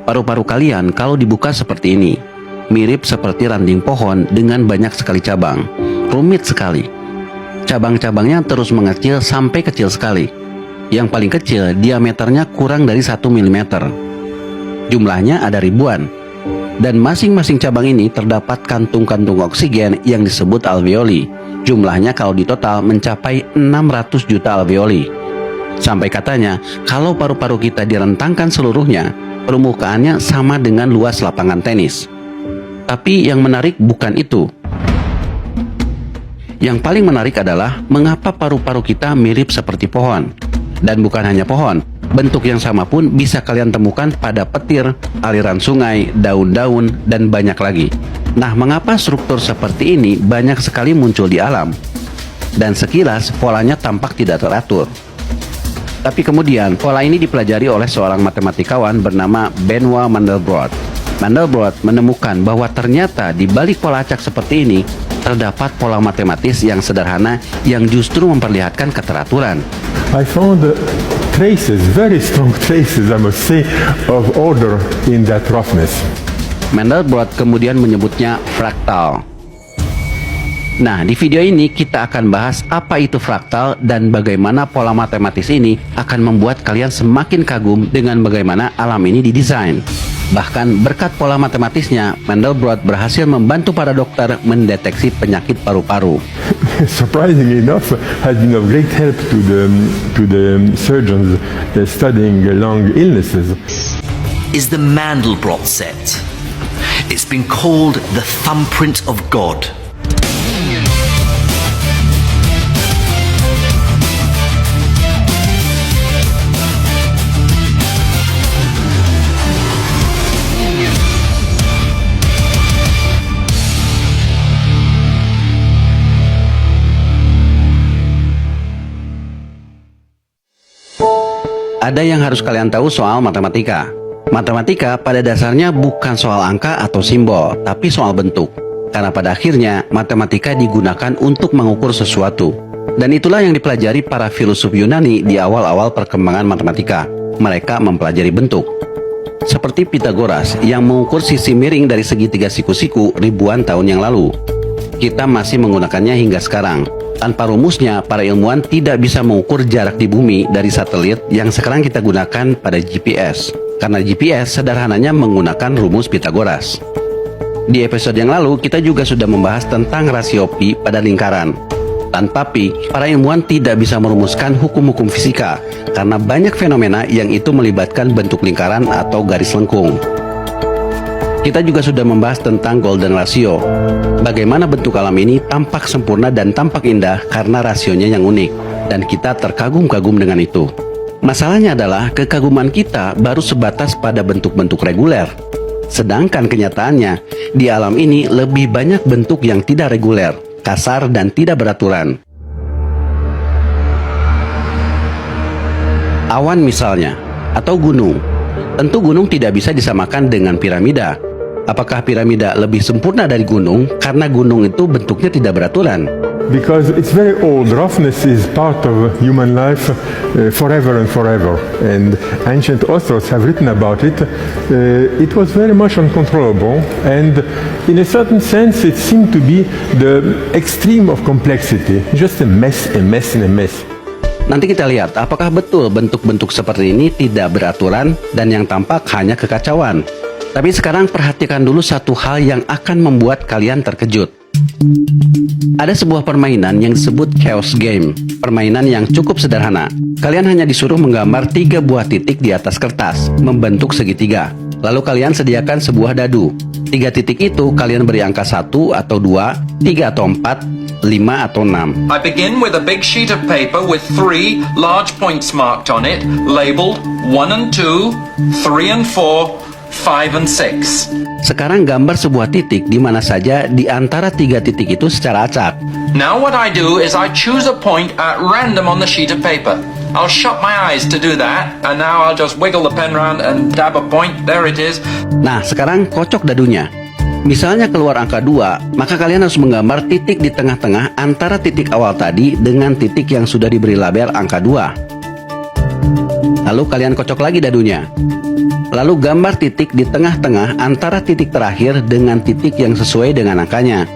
Paru-paru kalian kalau dibuka seperti ini, mirip seperti ranting pohon dengan banyak sekali cabang. Rumit sekali. Cabang-cabangnya terus mengecil sampai kecil sekali. Yang paling kecil diameternya kurang dari 1 mm. Jumlahnya ada ribuan. Dan masing-masing cabang ini terdapat kantung-kantung oksigen yang disebut alveoli. Jumlahnya kalau ditotal mencapai 600 juta alveoli. Sampai katanya, kalau paru-paru kita direntangkan seluruhnya, permukaannya sama dengan luas lapangan tenis. Tapi yang menarik bukan itu. Yang paling menarik adalah mengapa paru-paru kita mirip seperti pohon. Dan bukan hanya pohon, bentuk yang sama pun bisa kalian temukan pada petir, aliran sungai, daun-daun, dan banyak lagi. Nah, mengapa struktur seperti ini banyak sekali muncul di alam? Dan sekilas polanya tampak tidak teratur. Tapi kemudian pola ini dipelajari oleh seorang matematikawan bernama Benoit Mandelbrot. Mandelbrot menemukan bahwa ternyata di balik pola acak seperti ini terdapat pola matematis yang sederhana yang justru memperlihatkan keteraturan. I found traces, very strong traces, I must say, of order in that roughness. Mandelbrot kemudian menyebutnya fraktal. Nah, di video ini kita akan bahas apa itu fraktal dan bagaimana pola matematis ini akan membuat kalian semakin kagum dengan bagaimana alam ini didesain. Bahkan berkat pola matematisnya, Mandelbrot berhasil membantu para dokter mendeteksi penyakit paru-paru. Surprisingly enough, has been of great help to the surgeons studying lung illnesses. Is the Mandelbrot set. It's been called the thumbprint of God. Ada yang harus kalian tahu soal matematika. Matematika pada dasarnya bukan soal angka atau simbol, tapi soal bentuk. Karena pada akhirnya, matematika digunakan untuk mengukur sesuatu. Dan itulah yang dipelajari para filsuf Yunani di awal-awal perkembangan matematika. Mereka mempelajari bentuk. Seperti Pythagoras yang mengukur sisi miring dari segitiga siku-siku ribuan tahun yang lalu. Kita masih menggunakannya hingga sekarang. Tanpa rumusnya, para ilmuwan tidak bisa mengukur jarak di bumi dari satelit yang sekarang kita gunakan pada GPS. Karena GPS sederhananya menggunakan rumus Pythagoras. Di episode yang lalu, kita juga sudah membahas tentang rasio pi pada lingkaran. Tanpa pi, para ilmuwan tidak bisa merumuskan hukum-hukum fisika, karena banyak fenomena yang itu melibatkan bentuk lingkaran atau garis lengkung. Kita juga sudah membahas tentang golden ratio. Bagaimana bentuk alam ini tampak sempurna dan tampak indah karena rasionya yang unik. Dan kita terkagum-kagum dengan itu. Masalahnya adalah kekaguman kita baru sebatas pada bentuk-bentuk reguler. Sedangkan kenyataannya, di alam ini lebih banyak bentuk yang tidak reguler, kasar dan tidak beraturan. Awan misalnya, atau gunung. Tentu gunung tidak bisa disamakan dengan piramida. Apakah piramida lebih sempurna dari gunung karena gunung itu bentuknya tidak beraturan? Because it's very old. Roughness is part of human life forever and forever. And ancient authors have written about it. It was very much uncontrollable. And in a certain sense, it seemed to be the extreme of complexity. Just a mess, a mess, and a mess. Nanti kita lihat apakah betul bentuk-bentuk seperti ini tidak beraturan dan yang tampak hanya kekacauan. Tapi sekarang perhatikan dulu satu hal yang akan membuat kalian terkejut. Ada sebuah permainan yang disebut Chaos Game. Permainan yang cukup sederhana. Kalian hanya disuruh menggambar 3 buah titik di atas kertas, membentuk segitiga. Lalu kalian sediakan sebuah dadu. 3 titik itu kalian beri angka 1 atau 2, 3 atau 4, 5 atau 6. I begin with a big sheet of paper with 3 large points marked on it, labeled 1 and 2, 3 and 4, 5 and 6. Sekarang gambar sebuah titik di mana saja di antara 3 titik itu secara acak. Now what I do is I choose a point at random on the sheet of paper. I'll shut my eyes to do that, and now I'll just wiggle the pen round and dab a point. There it is. Nah, sekarang kocok dadunya. Misalnya keluar angka 2, maka kalian harus menggambar titik di tengah-tengah antara titik awal tadi dengan titik yang sudah diberi label angka 2. Lalu kalian kocok lagi dadunya. Lalu gambar titik di tengah-tengah antara titik terakhir dengan titik yang sesuai dengan angkanya.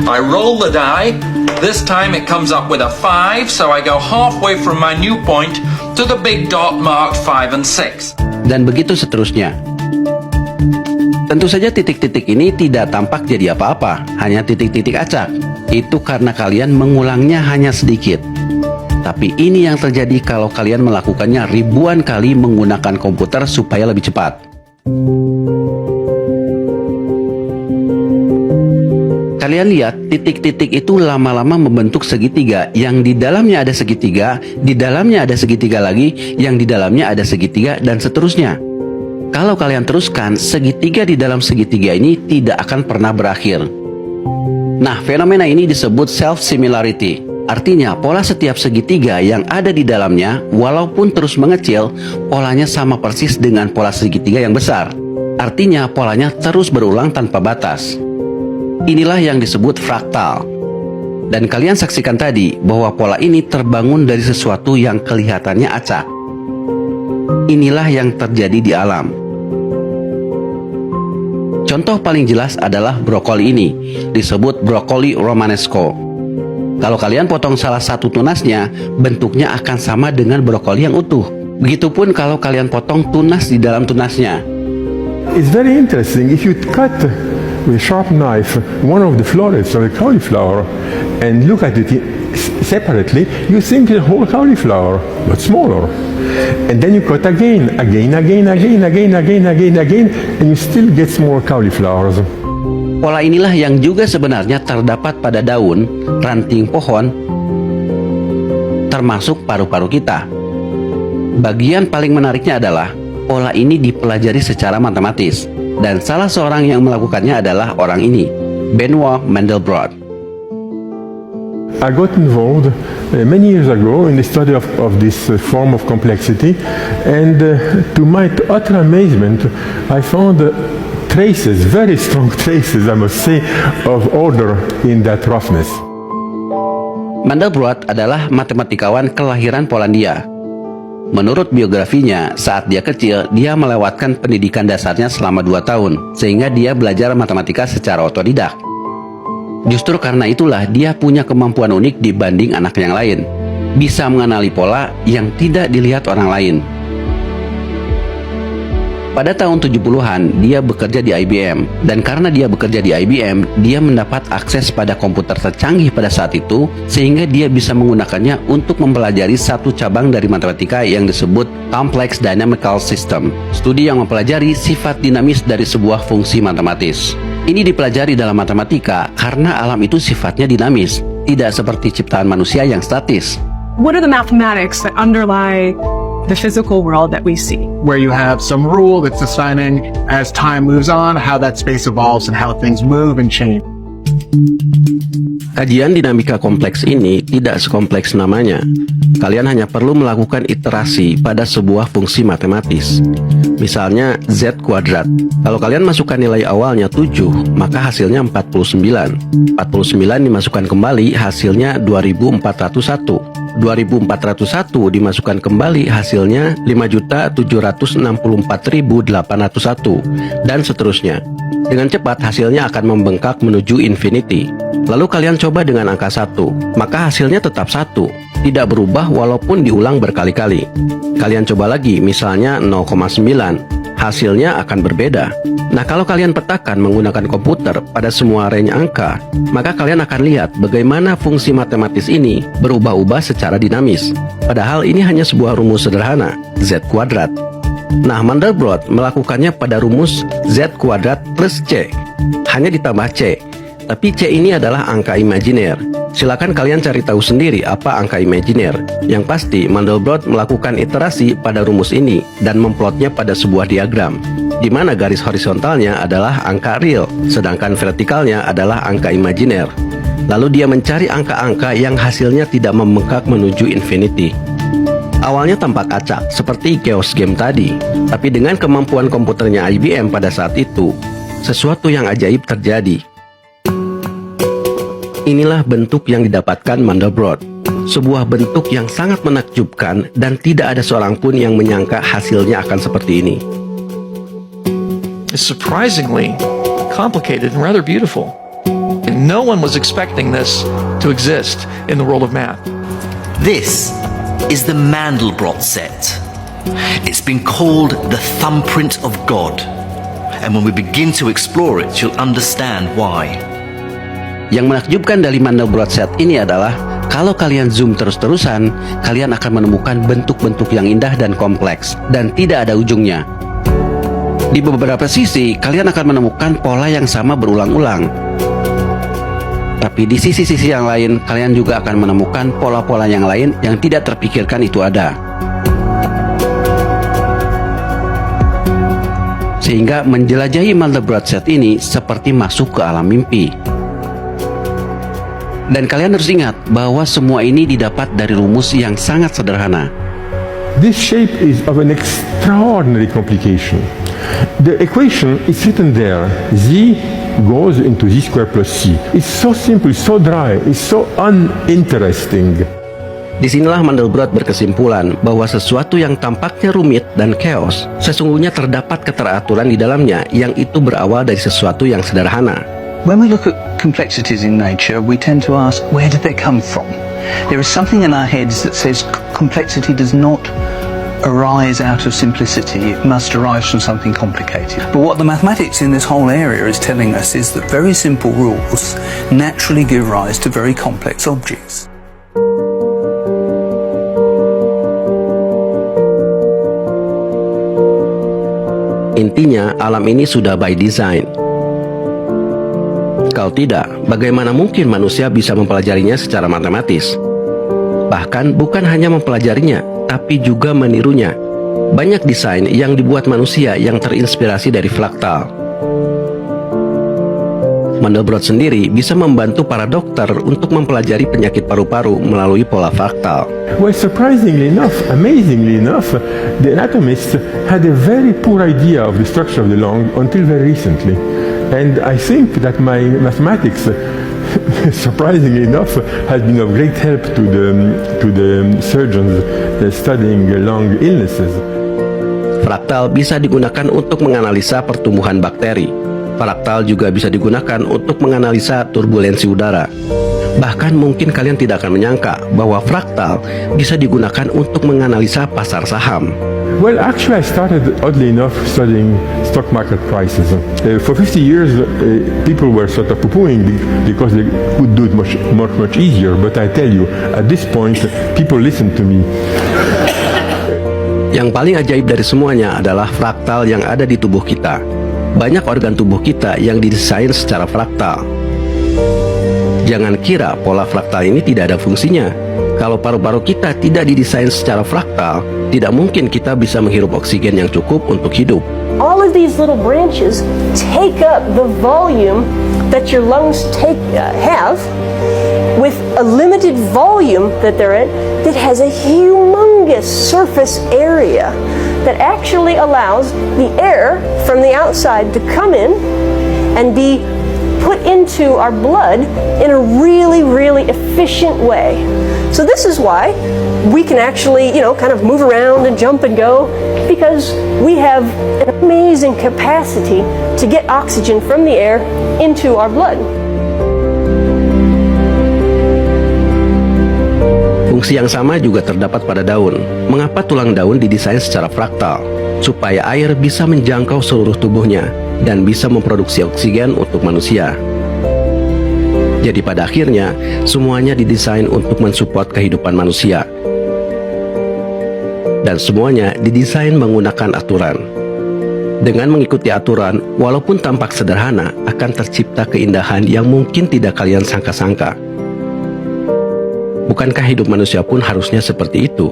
I roll the die. This time it comes up with a 5, so I go halfway from my new point to the big dot marked 5 and 6. Dan begitu seterusnya. Tentu saja titik-titik ini tidak tampak jadi apa-apa, hanya titik-titik acak. Itu karena kalian mengulangnya hanya sedikit. Tapi ini yang terjadi kalau kalian melakukannya ribuan kali menggunakan komputer supaya lebih cepat. Kalian lihat, titik-titik itu lama-lama membentuk segitiga, yang di dalamnya ada segitiga, di dalamnya ada segitiga lagi, yang di dalamnya ada segitiga, dan seterusnya. Kalau kalian teruskan, segitiga di dalam segitiga ini tidak akan pernah berakhir. Nah, fenomena ini disebut self-similarity. Artinya, pola setiap segitiga yang ada di dalamnya, walaupun terus mengecil, polanya sama persis dengan pola segitiga yang besar. Artinya, polanya terus berulang tanpa batas. Inilah yang disebut fraktal. Dan kalian saksikan tadi bahwa pola ini terbangun dari sesuatu yang kelihatannya acak. Inilah yang terjadi di alam. Contoh paling jelas adalah brokoli ini, disebut brokoli romanesco. Kalau kalian potong salah satu tunasnya, bentuknya akan sama dengan brokoli yang utuh. Begitupun kalau kalian potong tunas di dalam tunasnya. It's very interesting if you cut with a sharp knife one of the florets of the cauliflower and look at it separately, you think the whole cauliflower, but smaller. And then you cut again, and you still get small cauliflowers. Pola inilah yang juga sebenarnya terdapat pada daun, ranting pohon, termasuk paru-paru kita. Bagian paling menariknya adalah pola ini dipelajari secara matematis, dan salah seorang yang melakukannya adalah orang ini, Benoit Mandelbrot. I got involved many years ago in the study of this form of complexity, and to my utter amazement, I found traces, very strong traces, I must say, of order in that roughness. Mandelbrot adalah matematikawan kelahiran Polandia. Menurut biografinya, saat dia kecil, dia melewatkan pendidikan dasarnya selama 2 tahun, sehingga dia belajar matematika secara otodidak. Justru karena itulah dia punya kemampuan unik dibanding anak yang lain. Bisa mengenali pola yang tidak dilihat orang lain. Pada tahun 70-an, dia bekerja di IBM. Dan karena dia bekerja di IBM, dia mendapat akses pada komputer tercanggih pada saat itu, sehingga dia bisa menggunakannya untuk mempelajari satu cabang dari matematika yang disebut Complex Dynamical System. Studi yang mempelajari sifat dinamis dari sebuah fungsi matematis. Ini dipelajari dalam matematika karena alam itu sifatnya dinamis, tidak seperti ciptaan manusia yang statis. What are the mathematics that underlie the physical world that we see? Where you have some rule that's deciding as time moves on how that space evolves and how things move and change. Kajian dinamika kompleks ini tidak sekompleks namanya. Kalian hanya perlu melakukan iterasi pada sebuah fungsi matematis. Misalnya Z kuadrat. Kalau kalian masukkan nilai awalnya 7, maka hasilnya 49. 49 dimasukkan kembali, hasilnya 2401. 2401 dimasukkan kembali, hasilnya 5.764.801, dan seterusnya. Dengan cepat hasilnya akan membengkak menuju infinity. Lalu kalian coba dengan angka 1, maka hasilnya tetap 1, tidak berubah walaupun diulang berkali-kali. Kalian coba lagi, misalnya 0,9, hasilnya akan berbeda. Nah, kalau kalian petakan menggunakan komputer pada semua range angka, maka kalian akan lihat bagaimana fungsi matematis ini berubah-ubah secara dinamis. Padahal ini hanya sebuah rumus sederhana, Z kuadrat. Nah, Mandelbrot melakukannya pada rumus Z kuadrat plus C. Hanya ditambah C. Tapi C ini adalah angka imajiner. Silakan kalian cari tahu sendiri apa angka imajiner. Yang pasti, Mandelbrot melakukan iterasi pada rumus ini dan memplotnya pada sebuah diagram, di mana garis horizontalnya adalah angka real, sedangkan vertikalnya adalah angka imajiner. Lalu dia mencari angka-angka yang hasilnya tidak membengkak menuju infinity. Awalnya tampak acak, seperti chaos game tadi. Tapi dengan kemampuan komputernya IBM pada saat itu, sesuatu yang ajaib terjadi. Inilah bentuk yang didapatkan Mandelbrot. Sebuah bentuk yang sangat menakjubkan dan tidak ada seorang pun yang menyangka hasilnya akan seperti ini. is surprisingly complicated and rather beautiful. And no one was expecting this to exist in the world of math. This is the Mandelbrot set. It's been called the thumbprint of God. And when we begin to explore it, you'll understand why. Yang menakjubkan dari Mandelbrot set ini adalah kalau kalian zoom terus-terusan, kalian akan menemukan bentuk-bentuk yang indah dan kompleks dan tidak ada ujungnya. Di beberapa sisi, kalian akan menemukan pola yang sama berulang-ulang. Tapi di sisi-sisi yang lain, kalian juga akan menemukan pola-pola yang lain yang tidak terpikirkan itu ada. Sehingga menjelajahi Mandelbrot set ini seperti masuk ke alam mimpi. Dan kalian harus ingat bahwa semua ini didapat dari rumus yang sangat sederhana. This shape is of an extraordinary complication. The equation is written there. Z goes into Z squared plus C. It's so simple, so dry, it's so uninteresting. Disinilah Mandelbrot berkesimpulan bahwa sesuatu yang tampaknya rumit dan chaos, sesungguhnya terdapat keteraturan di dalamnya yang itu berawal dari sesuatu yang sederhana. When we look at complexities in nature, we tend to ask, where did they come from? There is something in our heads that says complexity does not arise out of simplicity, it must arise from something complicated. But what the mathematics in this whole area is telling us is that very simple rules naturally give rise to very complex objects. Intinya, alam ini sudah by design. Kalau tidak, bagaimana mungkin manusia bisa mempelajarinya secara matematis? Bahkan bukan hanya mempelajarinya, tapi juga menirunya. Banyak desain yang dibuat manusia yang terinspirasi dari fraktal. Mandelbrot sendiri bisa membantu para dokter untuk mempelajari penyakit paru-paru melalui pola fraktal. Well, surprisingly enough, amazingly enough, the anatomists had a very poor idea of the structure of the lung until very recently. And I think that my mathematics, surprisingly enough, has been of great help to the surgeons studying lung illnesses. Fraktal bisa digunakan untuk menganalisa pertumbuhan bakteri. Fraktal juga bisa digunakan untuk menganalisa turbulensi udara. Bahkan mungkin kalian tidak akan menyangka bahwa fraktal bisa digunakan untuk menganalisa pasar saham. Well, actually, I started, oddly enough, studying stock market prices. For 50 years, people were sort of poo-pooing because they could do it much easier. But I tell you, at this point, people listen to me. Yang paling ajaib dari semuanya adalah fraktal yang ada di tubuh kita. Banyak organ tubuh kita yang didesain secara fraktal. Jangan kira pola fraktal ini tidak ada fungsinya. Kalau paru-paru kita tidak didesain secara fraktal, tidak mungkin kita bisa menghirup oksigen yang cukup untuk hidup. All of these little branches take up the volume that your lungs have with a limited volume that they're in that has a humongous surface area that actually allows the air from the outside to come in and be put into our blood in a really, really efficient way. So this is why we can actually, kind of move around and jump and go, because we have an amazing capacity to get oxygen from the air into our blood. Fungsi yang sama juga terdapat pada daun. Mengapa tulang daun didesain secara fraktal? Supaya air bisa menjangkau seluruh tubuhnya dan bisa memproduksi oksigen untuk manusia. Jadi pada akhirnya, semuanya didesain untuk mensupport kehidupan manusia. Dan semuanya didesain menggunakan aturan. Dengan mengikuti aturan, walaupun tampak sederhana, akan tercipta keindahan yang mungkin tidak kalian sangka-sangka. Bukankah hidup manusia pun harusnya seperti itu?